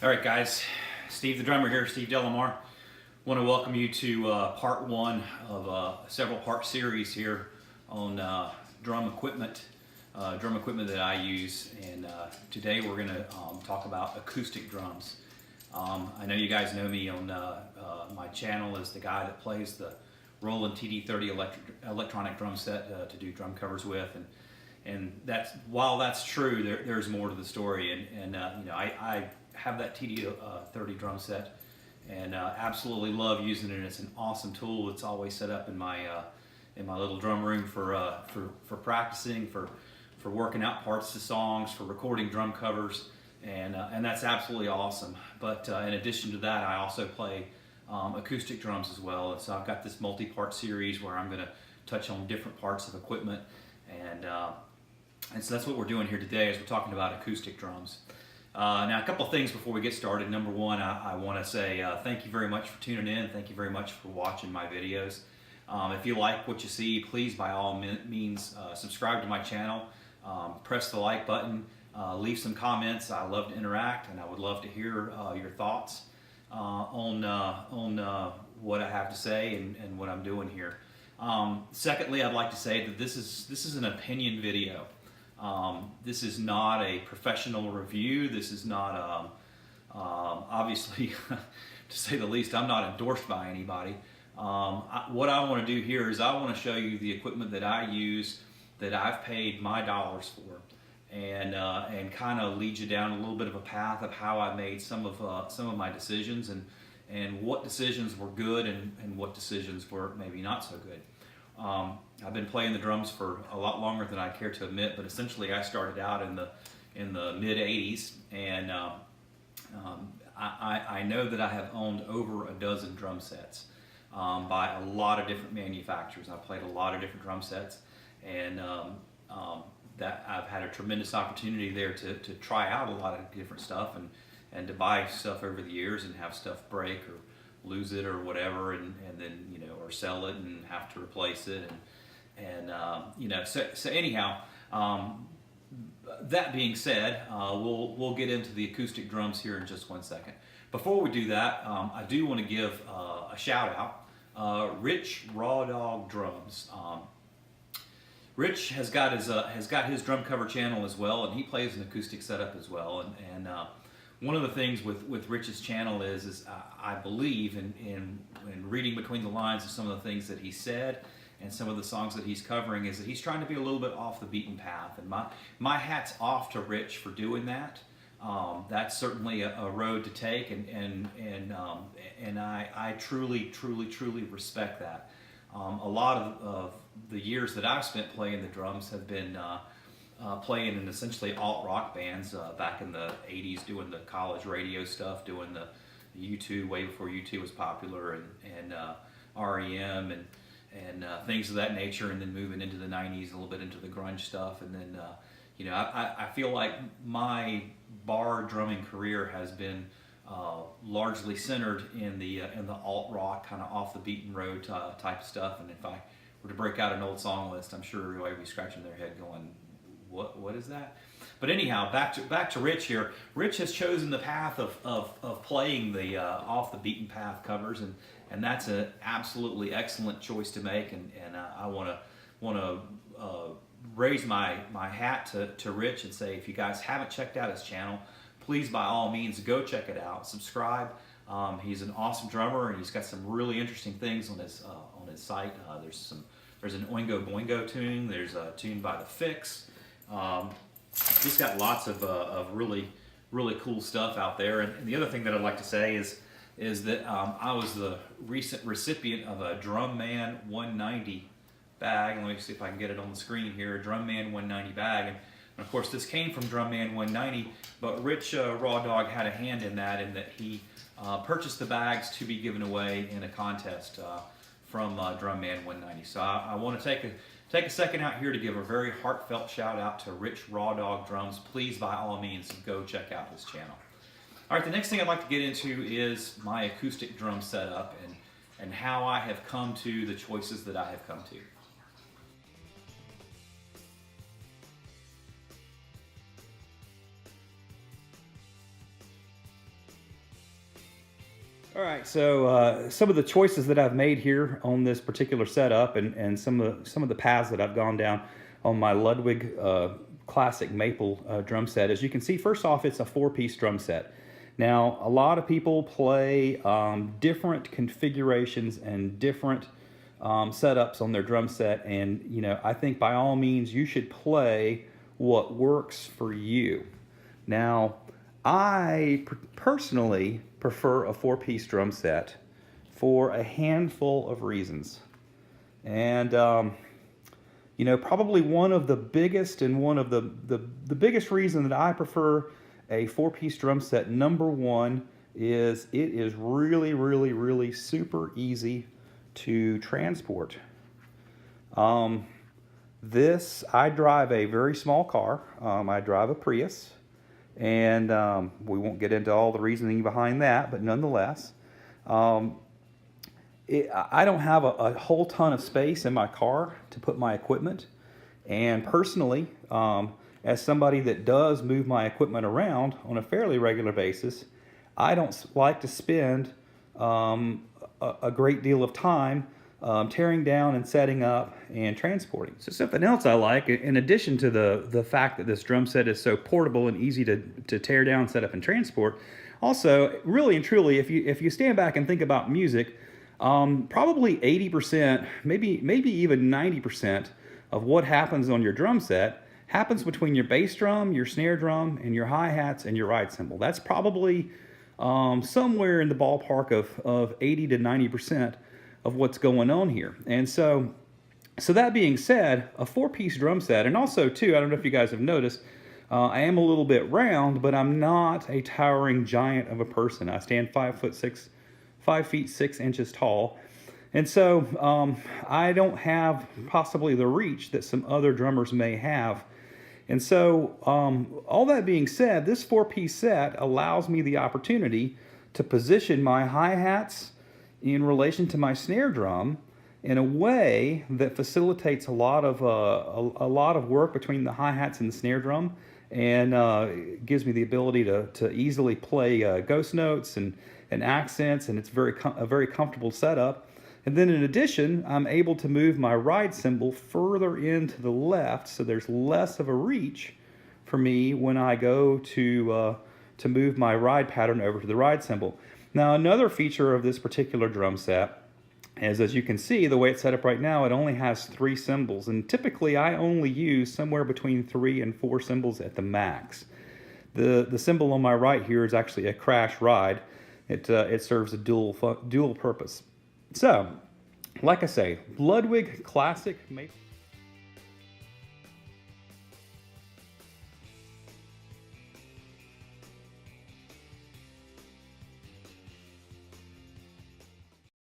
All right, guys, Steve the drummer here, Steve Delamar. Want to welcome you to part one of a several part series here on drum equipment that I use. And today we're going to talk about acoustic drums. I know you guys know me on my channel as the guy that plays the Roland TD30 electronic drum set to do drum covers with, and that's, while that's true, there's more to the story. And you know, I have that TD30 drum set and absolutely love using it. It's an awesome tool. It's always set up in my little drum room for practicing, for working out parts to songs, for recording drum covers, and that's absolutely awesome. But in addition to that, I also play acoustic drums as well. And so I've got this multi-part series where I'm going to touch on different parts of equipment, and so that's what we're doing here today, is we're talking about acoustic drums. Now, a couple of things before we get started. Number one, I want to say thank you very much for tuning in. Thank you very much for watching my videos. If you like what you see, please by all means subscribe to my channel, press the like button, leave some comments. I love to interact, and I would love to hear your thoughts on what I have to say and what I'm doing here. Secondly, I'd like to say that this is an opinion video. This is not a professional review. This is not, obviously, to say the least, I'm not endorsed by anybody. What I want to do here is I want to show you the equipment that I use, that I've paid my dollars for, and kind of lead you down a little bit of a path of how I made some of my decisions, and what decisions were good and what decisions were maybe not so good. I've been playing the drums for a lot longer than I care to admit, but essentially I started out in the mid '80s, and I know that I have owned over a dozen drum sets by a lot of different manufacturers. I've played a lot of different drum sets, and that I've had a tremendous opportunity there to try out a lot of different stuff, and to buy stuff over the years and have stuff break or lose it or whatever, and then, you know, or sell it and have to replace it, and you know, so anyhow, that being said, we'll get into the acoustic drums here in just one second. Before we do that, I do want to give a shout out. Rich Raw Dog Drums. Rich has got his drum cover channel as well, and he plays an acoustic setup as well, and one of the things with Rich's channel is I believe in reading between the lines of some of the things that he said and some of the songs that he's covering, is that he's trying to be a little bit off the beaten path. And my hat's off to Rich for doing that. That's certainly a road to take, and I truly respect that. A lot of the years that I've spent playing the drums have been playing in essentially alt-rock bands back in the '80s, doing the college radio stuff, doing the U2 way before U2 was popular, and REM and things of that nature, and then moving into the '90s, a little bit into the grunge stuff, and then you know, I feel like my bar drumming career has been largely centered in the alt-rock, kind of off the beaten road type of stuff. And if I were to break out an old song list, I'm sure everybody would be scratching their head going, what is that? But anyhow, back to Rich here. Rich has chosen the path of playing the off the beaten path covers, and that's an absolutely excellent choice to make. And I want to raise my hat to Rich and say, if you guys haven't checked out his channel, please by all means go check it out. Subscribe. He's an awesome drummer, and he's got some really interesting things on his site. There's an Oingo Boingo tune. There's a tune by the Fix. He's got lots of really cool stuff out there. And the other thing that I'd like to say is that I was the recent recipient of a Drum Man 190 bag. Let me see if I can get it on the screen here. A Drum Man 190 bag. And of course, this came from Drum Man 190, but Rich Raw Dog had a hand in that he purchased the bags to be given away in a contest from Drum Man 190. So I want to take a second out here to give a very heartfelt shout out to Rich Raw Dog Drums. Please, by all means, go check out his channel. All right, the next thing I'd like to get into is my acoustic drum setup and how I have come to the choices that I have come to. All right, so some of the choices that I've made here on this particular setup, and some of the paths that I've gone down on my Ludwig classic maple drum set. As you can see, first off, it's a 4-piece drum set. Now, a lot of people play different configurations and different setups on their drum set, and you know, I think by all means you should play what works for you. Now, I personally prefer a 4-piece drum set for a handful of reasons. And you know, probably one of the biggest and one of the biggest reason that I prefer a 4-piece drum set, number one, is it is really super easy to transport. I drive a very small car. I drive a Prius. And we won't get into all the reasoning behind that, but nonetheless, I don't have a whole ton of space in my car to put my equipment. And personally, as somebody that does move my equipment around on a fairly regular basis, I don't like to spend a great deal of time tearing down and setting up and transporting. So something else I like, in addition to the fact that this drum set is so portable and easy to tear down, set up, and transport, also, really and truly, if you stand back and think about music, probably 80%, maybe even 90% of what happens on your drum set happens between your bass drum, your snare drum, and your hi-hats and your ride cymbal. That's probably somewhere in the ballpark of 80 to 90% of what's going on here. And so that being said, a 4-piece drum set, and also too, I don't know if you guys have noticed, I am a little bit round, but I'm not a towering giant of a person. I stand 5 feet 6 inches tall. And so I don't have possibly the reach that some other drummers may have. And so all that being said, this 4-piece set allows me the opportunity to position my hi-hats in relation to my snare drum in a way that facilitates a lot of work between the hi-hats and the snare drum, and gives me the ability to easily play ghost notes and accents, and it's a very comfortable setup. And then in addition, I'm able to move my ride cymbal further into the left, so there's less of a reach for me when I go to move my ride pattern over to the ride cymbal. Now, another feature of this particular drum set is, as you can see, the way it's set up right now, it only has 3 cymbals, and typically I only use somewhere between 3 and 4 cymbals at the max. The cymbal on my right here is actually a crash ride. It serves a dual purpose. So, like I say, Ludwig Classic.